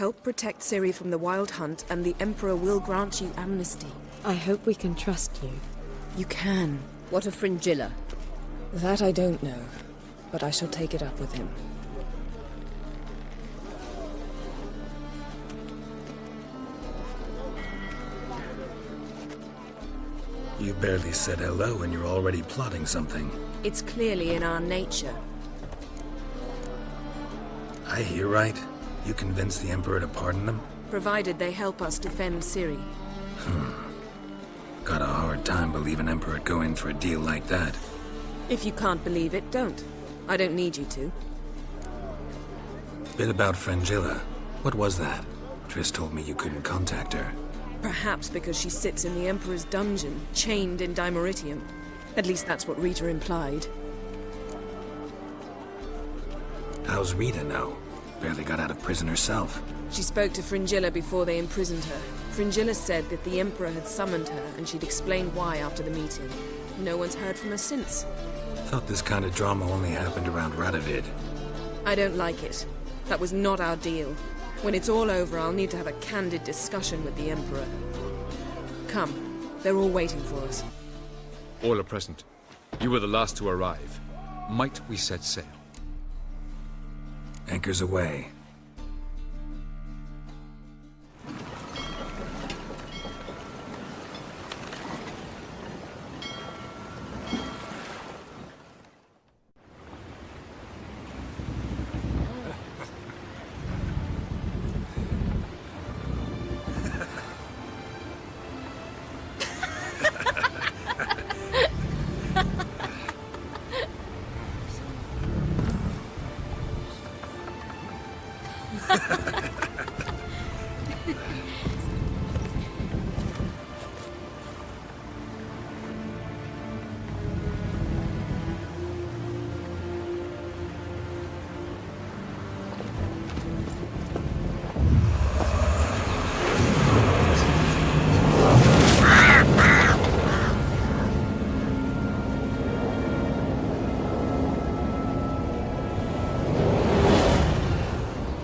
Help protect Ciri from the Wild Hunt, and the Emperor will grant you amnesty. I hope we can trust you. You can. What of Fringilla? That I don't know, but I shall take it up with him. You barely said hello and you're already plotting something. It's clearly in our nature. I hear right. You convinced the Emperor to pardon them? Provided they help us defend Ciri. Got a hard time believing Emperor'd go in for a deal like that. If you can't believe it, don't. I don't need you to. Bit about Fringilla. What was that? Triss told me you couldn't contact her. Perhaps because she sits in the Emperor's dungeon, chained in Dimeritium. At least that's what Rita implied. How's Rita now? Barely got out of prison herself. She spoke to Fringilla before they imprisoned her. Fringilla said that the Emperor had summoned her, and she'd explained why after the meeting. No one's heard from her since. Thought this kind of drama only happened around Radovid. I don't like it. That was not our deal. When it's all over, I'll need to have a candid discussion with the Emperor. Come. They're all waiting for us. All are present. You were the last to arrive. Might we set sail? Anchors away.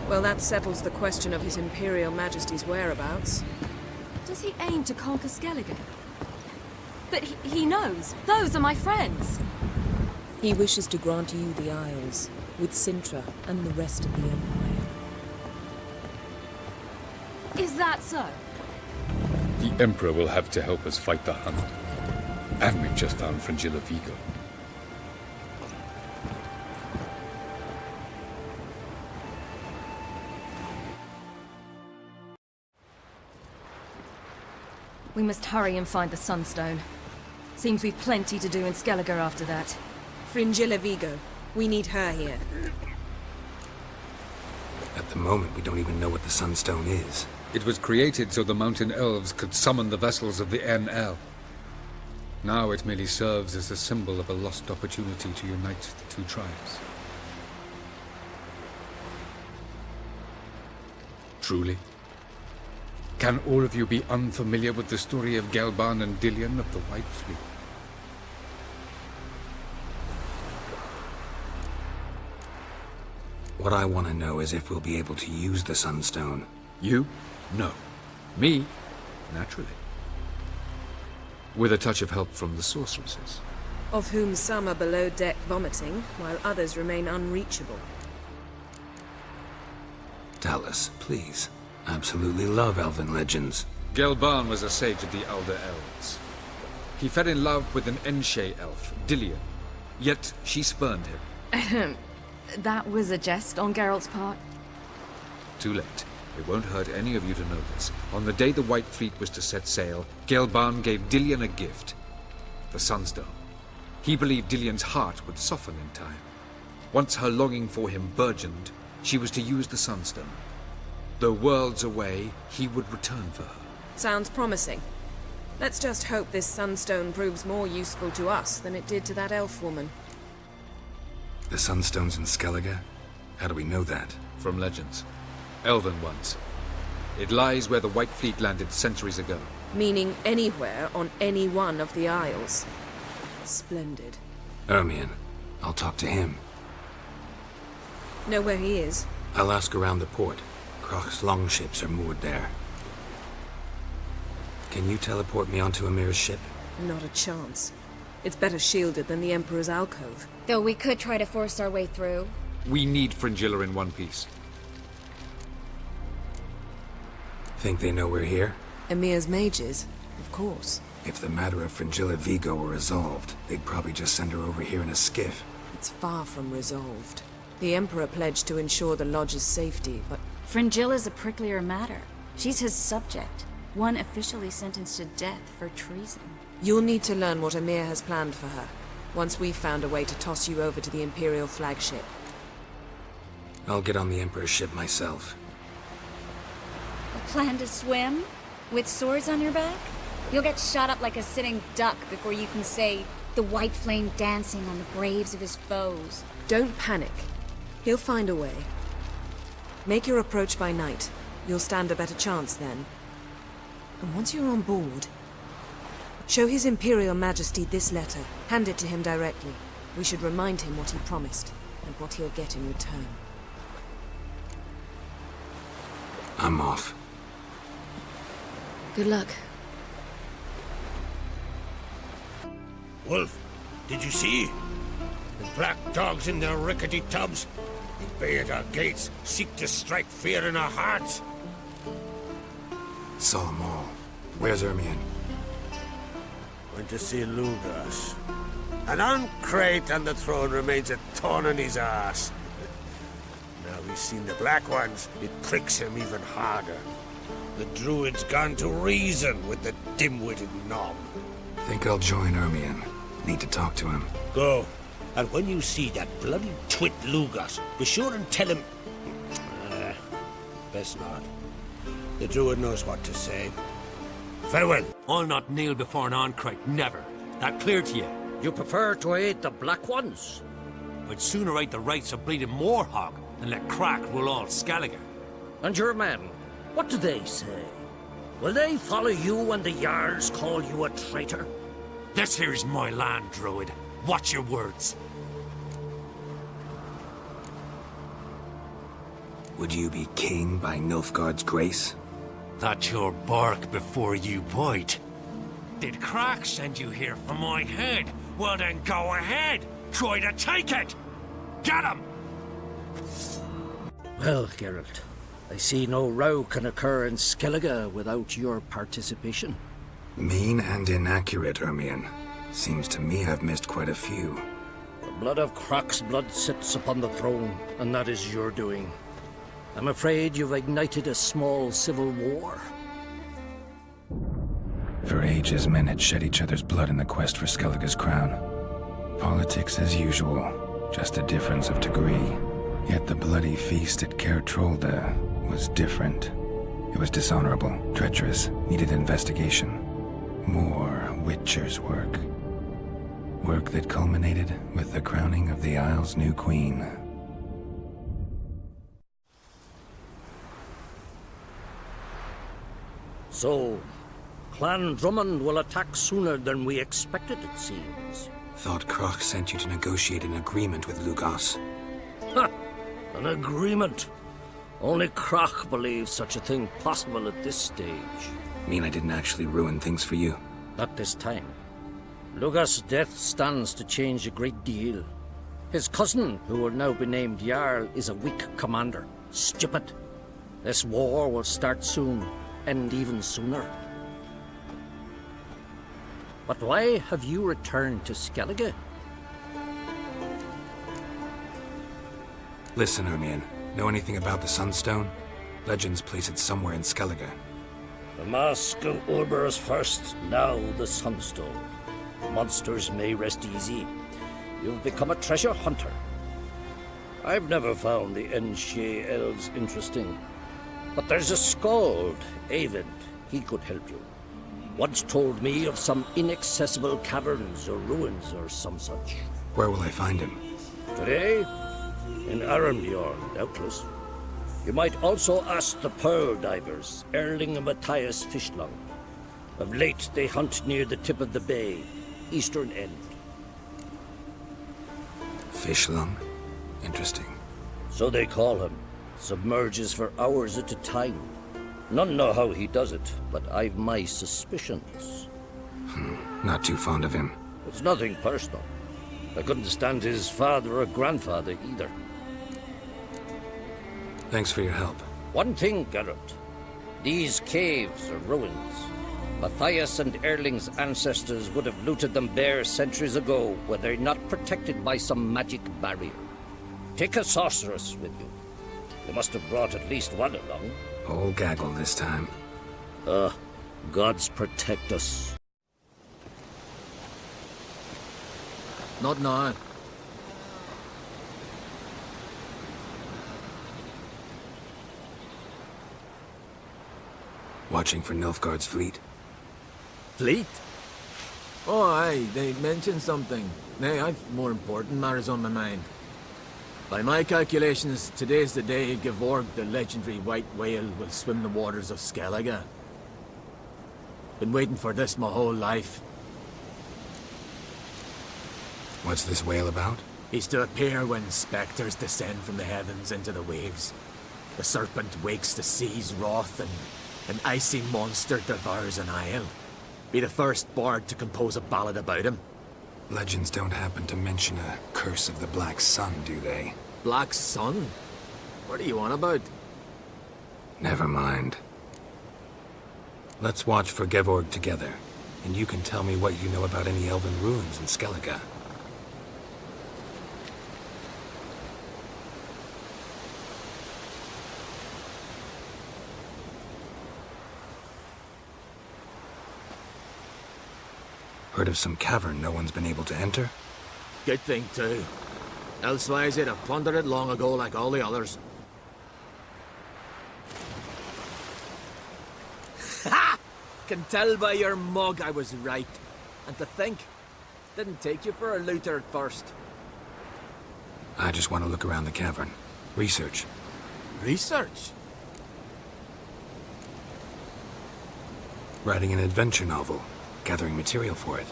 Well, that settles the question of His Imperial Majesty's whereabouts. Does he aim to conquer Skellige? But he knows. Those are my friends. He wishes to grant you the Isles, with Sintra and the rest of the Empire. Is that so? The Emperor will have to help us fight the Hunt. And we've just found Fringilla Vigo. We must hurry and find the Sunstone. Seems we've plenty to do in Skellige after that. Fringilla Vigo. We need her here. At the moment, we don't even know what the Sunstone is. It was created so the Mountain Elves could summon the vessels of the NL. Now it merely serves as a symbol of a lost opportunity to unite the two tribes. Truly? Can all of you be unfamiliar with the story of Gelban and Dillion of the White Fleet? What I want to know is if we'll be able to use the Sunstone. You? No. Me? Naturally. With a touch of help from the sorceresses. Of whom some are below deck vomiting, while others remain unreachable. Tell us, please. Absolutely love elven legends. Gelban was a sage of the Elder Elves. He fell in love with an Enshe elf, Dillion. Yet she spurned him. That was a jest on Geralt's part. Too late. It won't hurt any of you to know this. On the day the White Fleet was to set sail, Gelban gave Dillion a gift. The Sunstone. He believed Dillion's heart would soften in time. Once her longing for him burgeoned, she was to use the Sunstone. Though worlds away, he would return for her. Sounds promising. Let's just hope this Sunstone proves more useful to us than it did to that elf woman. The Sunstone's in Skellige? How do we know that? From legends. Elven ones. It lies where the White Fleet landed centuries ago. Meaning anywhere on any one of the Isles. Splendid. Ermion. I'll talk to him. Know where he is? I'll ask around the port. Krach's longships are moored there. Can you teleport me onto Amir's ship? Not a chance. It's better shielded than the Emperor's alcove. Though we could try to force our way through. We need Fringilla in one piece. Think they know we're here? Emir's mages? Of course. If the matter of Fringilla Vigo were resolved, they'd probably just send her over here in a skiff. It's far from resolved. The Emperor pledged to ensure the Lodge's safety, but Fringilla's a pricklier matter. She's his subject, one officially sentenced to death for treason. you'll need to learn what Emir has planned for her, once we've found a way to toss you over to the Imperial flagship. I'll get on the Emperor's ship myself. A plan to swim? With swords on your back? You'll get shot up like a sitting duck before you can say, the white flame dancing on the graves of his foes. Don't panic. He'll find a way. Make your approach by night. You'll stand a better chance then. And once you're on board, show His Imperial Majesty this letter. Hand it to him directly. We should remind him what he promised, and what he'll get in return. I'm off. Good luck. Wolf, did you see? The black dogs in their rickety tubs. They bay at our gates, seek to strike fear in our hearts. Saw them all. Where's Ermion? Went to see Lugas. An uncrate on the throne remains a thorn in his arse. Now he's seen the Black Ones, it pricks him even harder. The Druid's gone to reason with the dim-witted knob. Think I'll join Ermion. Need to talk to him. Go. And when you see that bloody twit Lugas, be sure and tell him... best not. The Druid knows what to say. Farewell. I'll not kneel before an Ancrate, never. That clear to you? You prefer to aid the Black Ones? I'd sooner aid the rights of bleeding Moorhog than let Crack rule all Skellige. And your men, what do they say? Will they follow you when the Jarls call you a traitor? This here's my land, Druid. Watch your words. Would you be king by Nilfgaard's grace? That's your bark before you bite. Did Crack send you here for my head? Well then go ahead. Try to take it. Get him! Well, Geralt, I see no row can occur in Skellige without your participation. Mean and inaccurate, Ermion. Seems to me I've missed quite a few. The blood of Crach's blood sits upon the throne, and that is your doing. I'm afraid you've ignited a small civil war. For ages, men had shed each other's blood in the quest for Skellige's crown. Politics as usual, just a difference of degree. Yet the bloody feast at Caer Trolda was different. It was dishonorable, treacherous, needed investigation. More Witcher's work. Work that culminated with the crowning of the Isle's new queen. So, Clan Drummond will attack sooner than we expected, it seems. Thought Krach sent you to negotiate an agreement with Lugas. Ha! An agreement. Only Krach believes such a thing possible at this stage. Mean I didn't actually ruin things for you? Not this time. Lugas' death stands to change a great deal. His cousin, who will now be named Jarl, is a weak commander. Stupid. This war will start soon, end even sooner. But why have you returned to Skellige? Listen, Ermion. Know anything about the Sunstone? Legends place it somewhere in Skellige. The mask of Urber's first, now the Sunstone. Monsters may rest easy. You've become a treasure hunter. I've never found the Enshe elves interesting. But there's a skald, Avid. He could help you. Once told me of some inaccessible caverns or ruins or some such. Where will I find him? Today, in Arenbjorn, doubtless. You might also ask the Pearl Divers, Erling and Matthias Fishlung. Of late, they hunt near the tip of the bay, eastern end. Fishlung? Interesting. So they call him. Submerges for hours at a time. None know how he does it, but I've my suspicions. Not too fond of him. It's nothing personal. I couldn't stand his father or grandfather either. Thanks for your help. One thing, Geralt. These caves are ruins. Matthias and Erling's ancestors would have looted them bare centuries ago were they not protected by some magic barrier. Take a sorceress with you. You must have brought at least one along. Whole gaggle this time. Gods protect us. Not now. Watching for Nilfgaard's fleet. Fleet? Oh, aye, they mentioned something. Nay, I've more important matters on my mind. By my calculations, today's the day Gevorg, the legendary white whale, will swim the waters of Skellige. Been waiting for this my whole life. What's this whale about? He's to appear when spectres descend from the heavens into the waves. The serpent wakes the sea's wrath and an icy monster devours an isle. Be the first bard to compose a ballad about him. Legends don't happen to mention a curse of the Black Sun, do they? Black Sun? What are you on about? Never mind. Let's watch for Gevorg together, and you can tell me what you know about any elven ruins in Skellige. Heard of some cavern no one's been able to enter? Good thing, too. Elsewise, they'd have plundered it long ago like all the others. Ha! Can tell by your mug I was right. And to think, didn't take you for a looter at first. I just want to look around the cavern. Research. Research? Writing an adventure novel. Gathering material for it.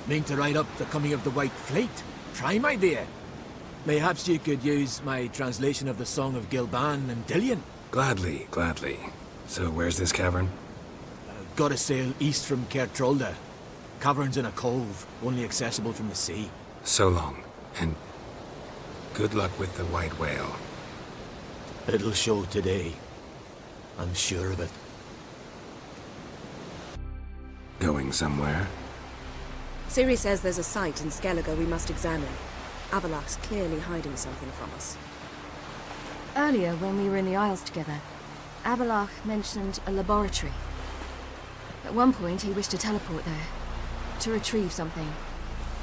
Mean to write up the coming of the White Fleet? Prime idea. Mayhaps you could use my translation of the Song of Gilban and Dillion. Gladly, gladly. So where's this cavern? Gotta sail east from Kertrolda. Cavern's in a cove, only accessible from the sea. So long, and good luck with the white whale. It'll show today. I'm sure of it. Going somewhere? Ciri says there's a site in Skellige we must examine. Avalach's clearly hiding something from us. Earlier, when we were in the Isles together, Avalach mentioned a laboratory. At one point, he wished to teleport there, to retrieve something.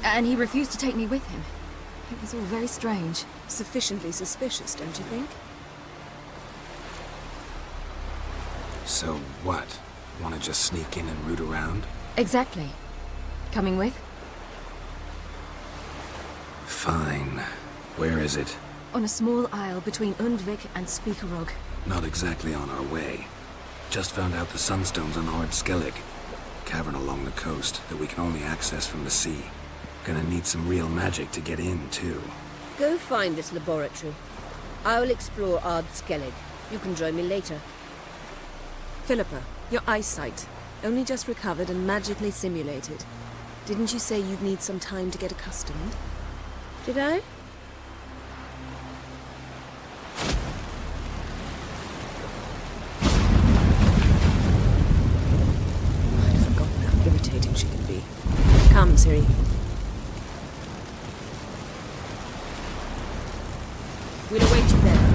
And he refused to take me with him. It was all very strange. Sufficiently suspicious, don't you think? So what? Want to just sneak in and root around? Exactly. Coming with? Fine. Where is it? On a small isle between Undvik and Speakerog. Not exactly on our way. Just found out the sunstone's on Ard Skellig. Cavern along the coast that we can only access from the sea. Gonna need some real magic to get in, too. Go find this laboratory. I will explore Ard Skellig. You can join me later. Philippa, your eyesight. Only just recovered and magically simulated. Didn't you say you'd need some time to get accustomed? Did I? I'd forgotten how irritating she could be. Come, Ciri. We'll await you there.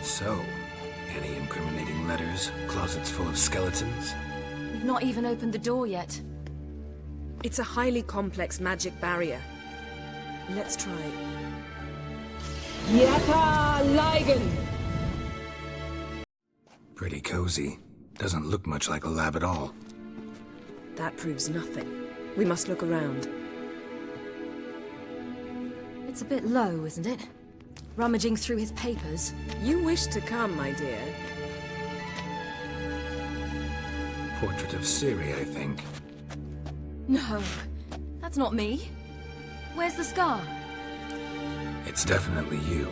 So, any incriminating letters? Closets full of skeletons? We've not even opened the door yet. It's a highly complex magic barrier. Let's try. Yata Ligen! Pretty cozy. Doesn't look much like a lab at all. That proves nothing. We must look around. It's a bit low, isn't it? Rummaging through his papers. You wish to come, my dear. Portrait of Ciri, I think. No, that's not me. Where's the scar? It's definitely you.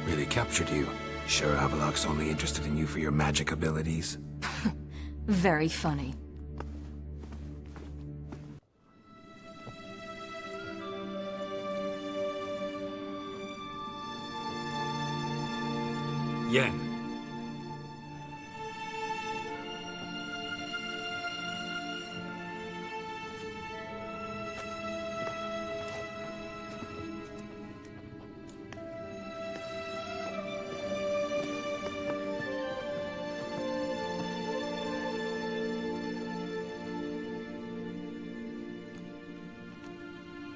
Really captured you. Sure Avalok's only interested in you for your magic abilities? Very funny. Yen.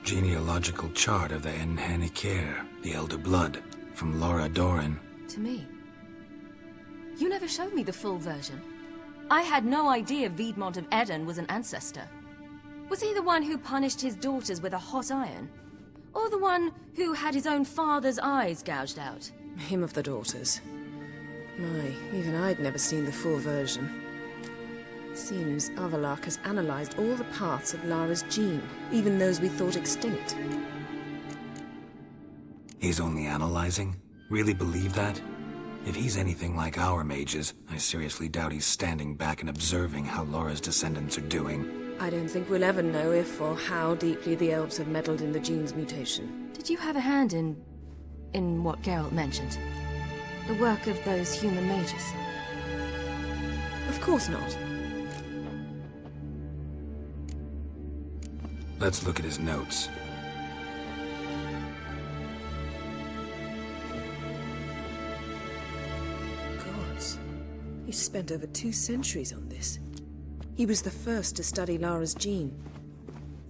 Genealogical chart of the Enhanikir, the Elder Blood, from Laura Doran. To me. You never showed me the full version. I had no idea Viedmont of Eden was an ancestor. Was he the one who punished his daughters with a hot iron? Or the one who had his own father's eyes gouged out? Him of the daughters. My, even I'd never seen the full version. Seems Avalok has analyzed all the parts of Lara's gene, even those we thought extinct. He's only analyzing? Really believe that? If he's anything like our mages, I seriously doubt he's standing back and observing how Laura's descendants are doing. I don't think we'll ever know if or how deeply the elves have meddled in the gene's mutation. Did you have a hand in what Geralt mentioned? The work of those human mages? Of course not. Let's look at his notes. Gods. He spent over 2 centuries on this. He was the first to study Lara's gene.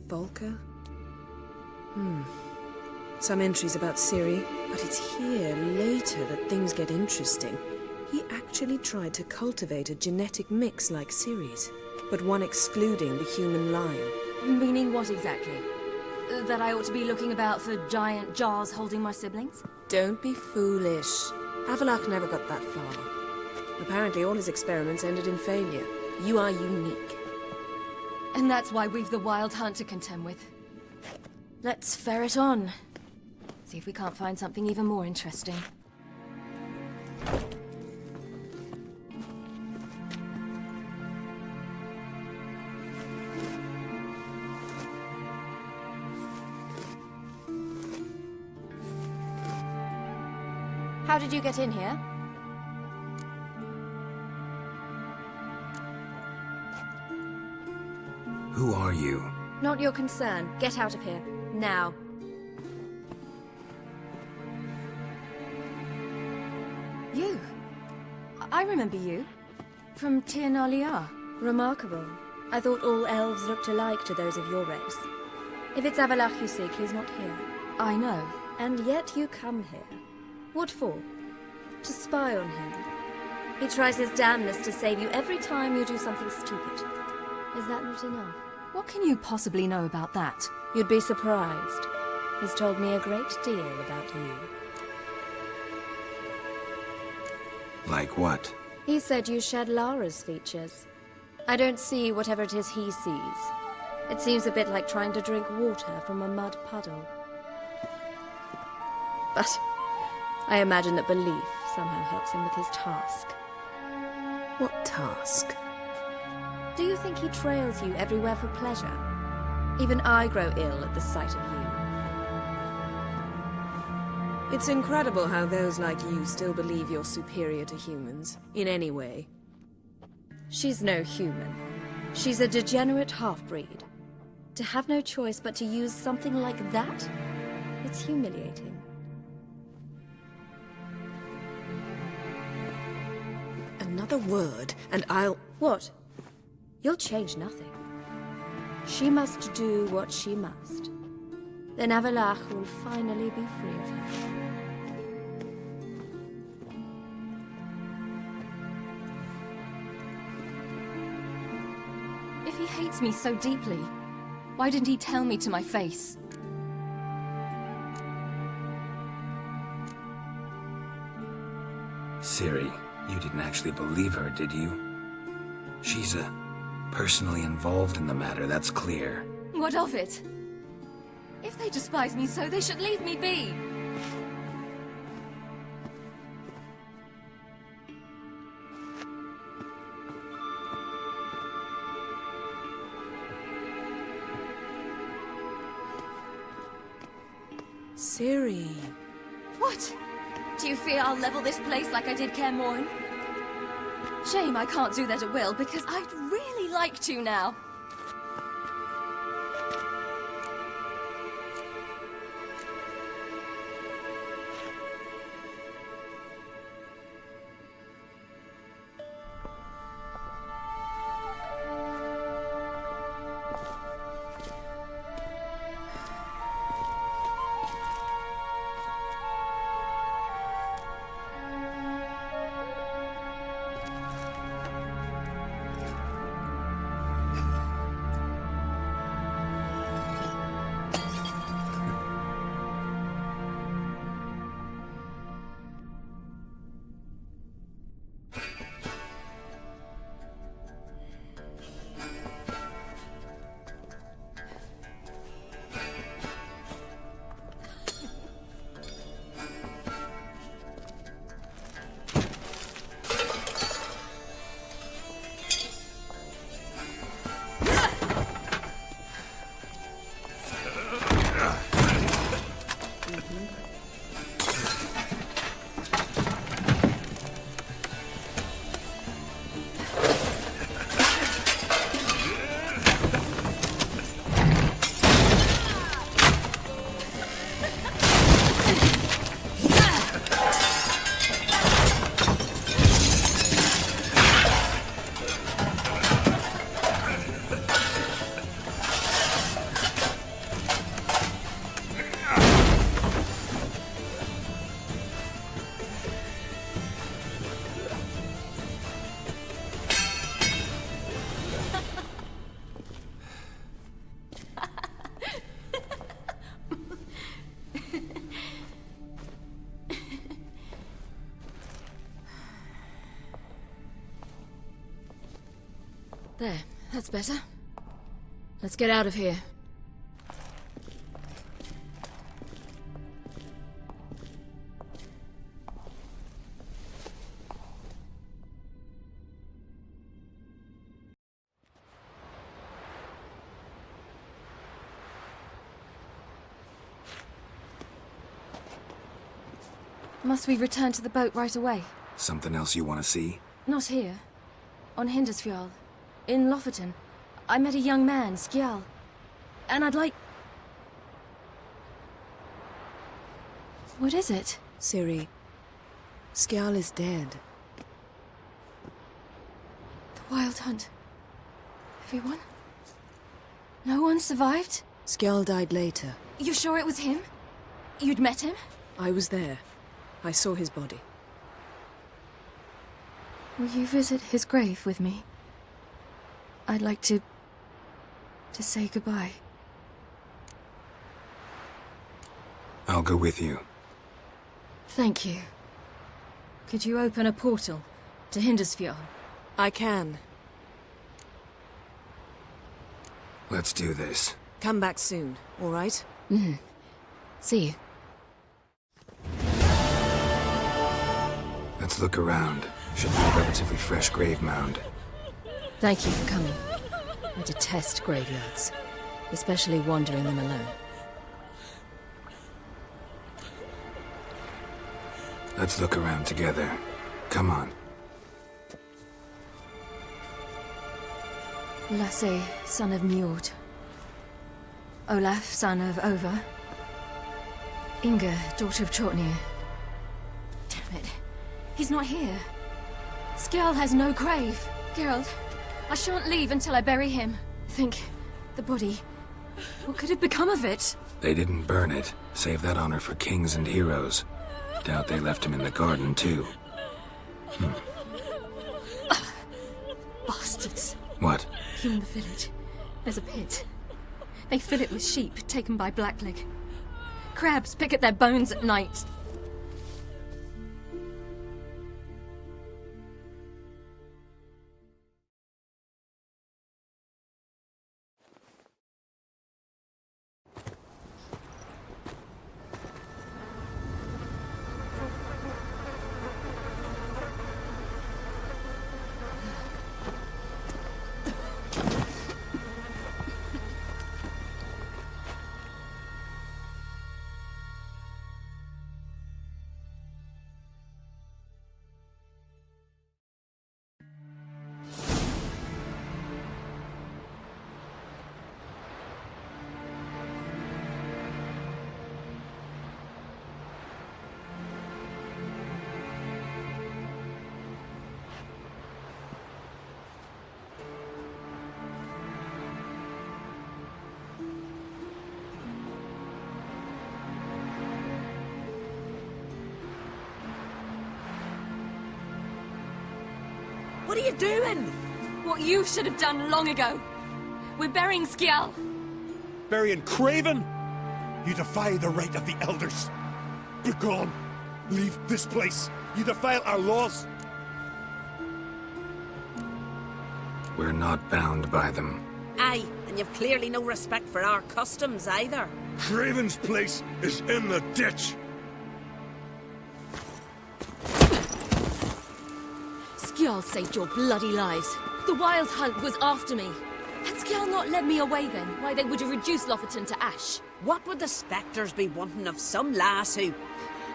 Volker? Some entries about Ciri, but it's here, later, that things get interesting. He actually tried to cultivate a genetic mix like Ciri's, but one excluding the human line. Meaning what exactly? That I ought to be looking about for giant jars holding my siblings? Don't be foolish. Avalok never got that far. Apparently all his experiments ended in failure. You are unique. And that's why we've the Wild Hunt to contend with. Let's ferret on. See if we can't find something even more interesting. How did you get in here? Who are you? Not your concern. Get out of here. Now. You. I remember you. From Tir Nalia. Remarkable. I thought all elves looked alike to those of your race. If it's Avalok you seek, he's not here. I know. And yet you come here. What for? To spy on him. He tries his damnedest to save you every time you do something stupid. Is that not enough? What can you possibly know about that? You'd be surprised. He's told me a great deal about you. Like what? He said you shared Lara's features. I don't see whatever it is he sees. It seems a bit like trying to drink water from a mud puddle. But I imagine that belief somehow helps him with his task. What task? Do you think he trails you everywhere for pleasure? Even I grow ill at the sight of you. It's incredible how those like you still believe you're superior to humans, in any way. She's no human. She's a degenerate half-breed. To have no choice but to use something like that? It's humiliating. Another word, and I'll... What? You'll change nothing. She must do what she must. Then Avalok will finally be free of her. If he hates me so deeply, why didn't he tell me to my face? Ciri, you didn't actually believe her, did you? She's personally involved in the matter, that's clear. What of it? If they despise me so, they should leave me be. Ciri. What? Do you fear I'll level this place like I did Kaer Morhen? Shame I can't do that at will, because I'd really like to now. There, that's better. Let's get out of here. Must we return to the boat right away? Something else you want to see? Not here. On Hindisfjall. In Lofoten. I met a young man, Skjal. And I'd like... What is it? Ciri, Skjal is dead. The Wild Hunt. Everyone? No one survived? Skjal died later. You sure it was him? You'd met him? I was there. I saw his body. Will you visit his grave with me? I'd like to say goodbye. I'll go with you. Thank you. Could you open a portal to Hindisfjall? I can. Let's do this. Come back soon, all right? Mm-hmm. See you. Let's look around. Should be a relatively fresh grave mound. Thank you for coming. I detest graveyards, especially wandering them alone. Let's look around together. Come on. Lasse, son of Njord. Olaf, son of Over. Inga, daughter of Trotnir. Damn it. He's not here. Skjal has no grave. Geralt, I shan't leave until I bury him. Think, the body. What could have become of it? They didn't burn it. Save that honor for kings and heroes. Doubt they left him in the garden, too. Bastards. What? Here in the village, there's a pit. They fill it with sheep taken by Blackleg. Crabs pick at their bones at night. What are you doing? What you should have done long ago. We're burying Skjal. Burying Craven? You defy the right of the elders. Begone. Leave this place. You defile our laws. We're not bound by them. Aye, and you've clearly no respect for our customs either. Craven's place is in the ditch. Skjal saved your bloody lives. The Wild Hunt was after me. Had Skjal not led me away then, why they would have reduced Lofoten to ash. What would the spectres be wanting of some lass who...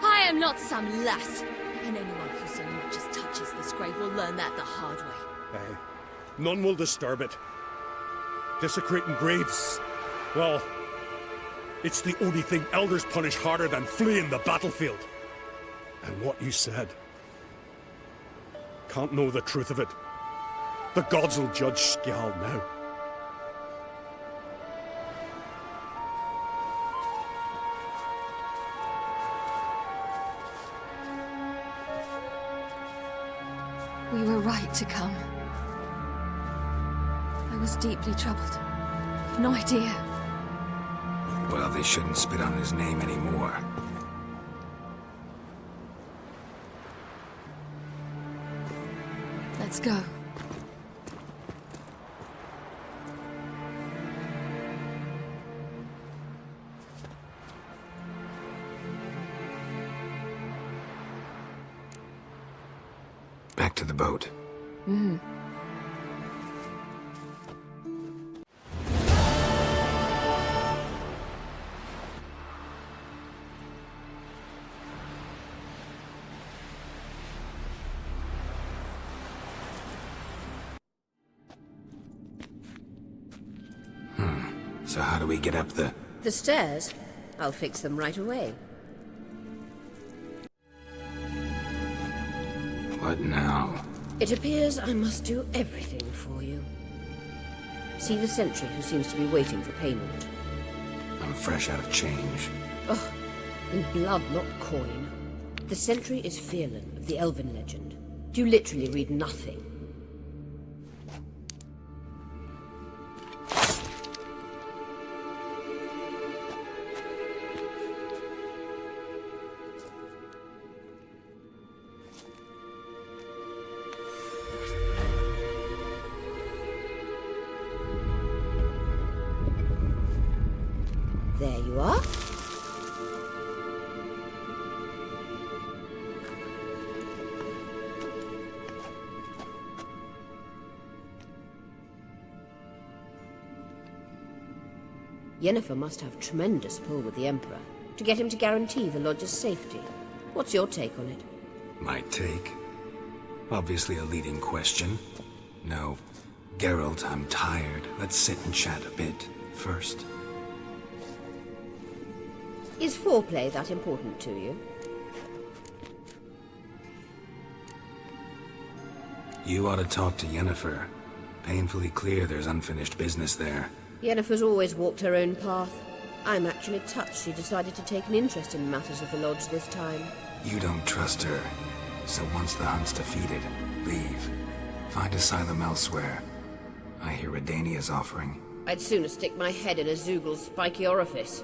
I am not some lass. And anyone who so much as touches this grave will learn that the hard way. Aye. None will disturb it. Desecrating graves. Well, it's the only thing elders punish harder than fleeing the battlefield. And what you said. Can't know the truth of it. The gods will judge Skjal now. We were right to come. I was deeply troubled. You've no idea. Well, they shouldn't spit on his name anymore. Let's go. Back to the boat. So how do we get up the... The stairs? I'll fix them right away. What now? It appears I must do everything for you. See the sentry who seems to be waiting for payment. I'm fresh out of change. Oh, in blood, not coin. The sentry is Fearlan of the Elven legend. You literally read nothing. There you are. Yennefer must have tremendous pull with the Emperor to get him to guarantee the Lodge's safety. What's your take on it? My take? Obviously a leading question. No. Geralt, I'm tired. Let's sit and chat a bit first. Is foreplay that important to you? You ought to talk to Yennefer. Painfully clear there's unfinished business there. Yennefer's always walked her own path. I'm actually touched she decided to take an interest in matters of the Lodge this time. You don't trust her. So once the hunt's defeated, leave. Find asylum elsewhere. I hear Redania's offering. I'd sooner stick my head in a Zoogl's spiky orifice.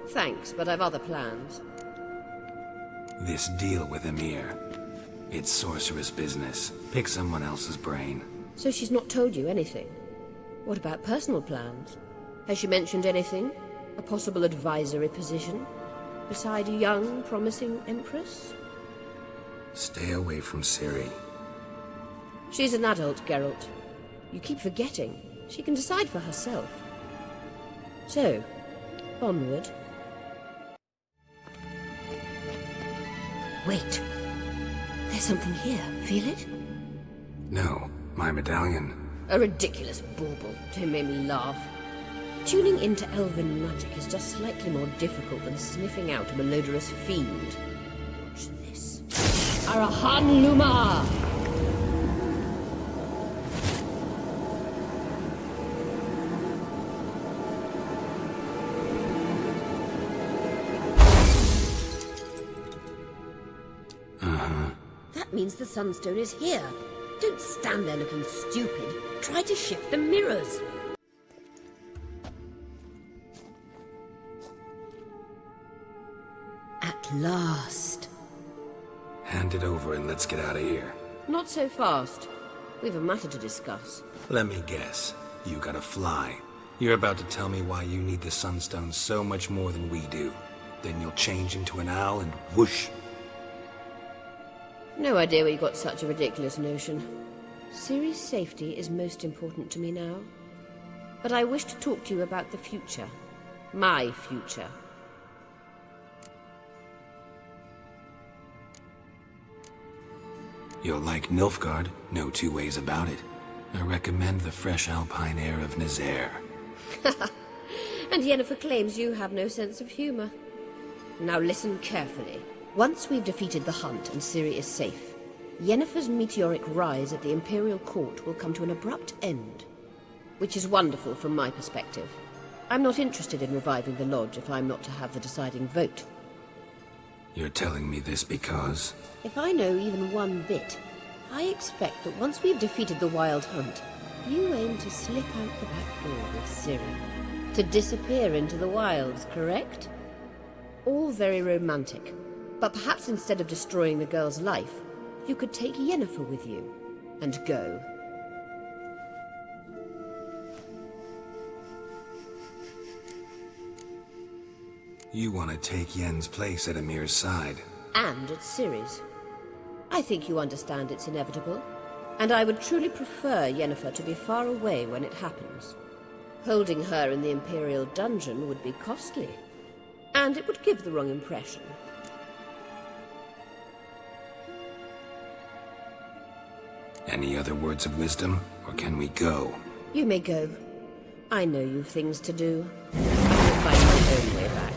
Thanks, but I've other plans. This deal with Emir. It's sorceress business. Pick someone else's brain. So she's not told you anything? What about personal plans? Has she mentioned anything? A possible advisory position? Beside a young, promising Empress? Stay away from Ciri. She's an adult, Geralt. You keep forgetting. She can decide for herself. So, onward. Wait. There's something here. Feel it? No, my medallion. A ridiculous bauble. Don't make me laugh. Tuning into elven magic is just slightly more difficult than sniffing out a malodorous fiend. Watch this. Arahan Luma! That means the Sunstone is here. Don't stand there looking stupid. Try to shift the mirrors. At last. Hand it over and let's get out of here. Not so fast. We've a matter to discuss. Let me guess. You gotta fly. You're about to tell me why you need the Sunstone so much more than we do. Then you'll change into an owl and whoosh. No idea where you got such a ridiculous notion. Ciri's safety is most important to me now. But I wish to talk to you about the future. My future. You'll like Nilfgaard, no two ways about it. I recommend the fresh alpine air of Nazaire. And Yennefer claims you have no sense of humor. Now listen carefully. Once we've defeated the Hunt and Ciri is safe, Yennefer's meteoric rise at the Imperial Court will come to an abrupt end. Which is wonderful from my perspective. I'm not interested in reviving the Lodge if I'm not to have the deciding vote. You're telling me this because... If I know even one bit, I expect that once we've defeated the Wild Hunt, you aim to slip out the back door with Ciri. To disappear into the wilds, correct? All very romantic. But perhaps instead of destroying the girl's life, you could take Yennefer with you, and go. You want to take Yen's place at Amir's side. And at Ciri's. I think you understand it's inevitable, and I would truly prefer Yennefer to be far away when it happens. Holding her in the Imperial dungeon would be costly, and it would give the wrong impression. Any other words of wisdom, or can we go? You may go. I know you've things to do. I'll find my own way back.